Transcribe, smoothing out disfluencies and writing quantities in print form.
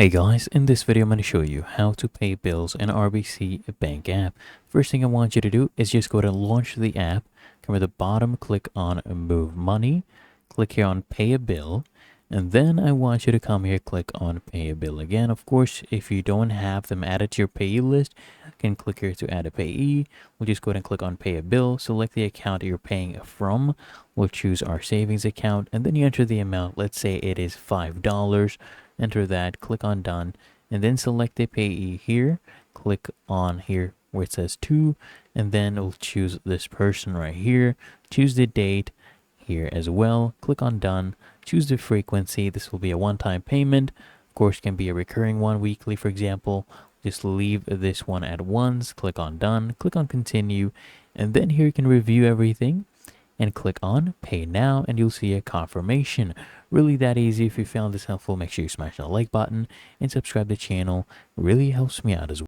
Hey guys, in this video I'm going to show you how to pay bills in RBC Bank App. First thing I want you to do is just go to launch the app, come to the bottom, click on move money, click here on pay a bill, and then I want you to come here, click on pay a bill again. Of course, if you don't have them added to your payee list, you can click here to add a payee. We'll just go ahead and click on pay a bill, select the account you're paying from. We'll choose our savings account, and then you enter the amount. Let's say it is $5. Enter that, click on done, and then select the payee here. Click on here where it says to, and then we'll choose this person right here. Choose the date here as well. Click on done. Choose the frequency. This will be a one-time payment. Of course, it can be a recurring one, weekly, for example. Just leave this one at once. Click on done. Click on continue, and then here you can review everything and click on pay now, and you'll see a confirmation. Really that easy. If you found this helpful, make sure you smash that like button and subscribe to the channel. It really helps me out as well.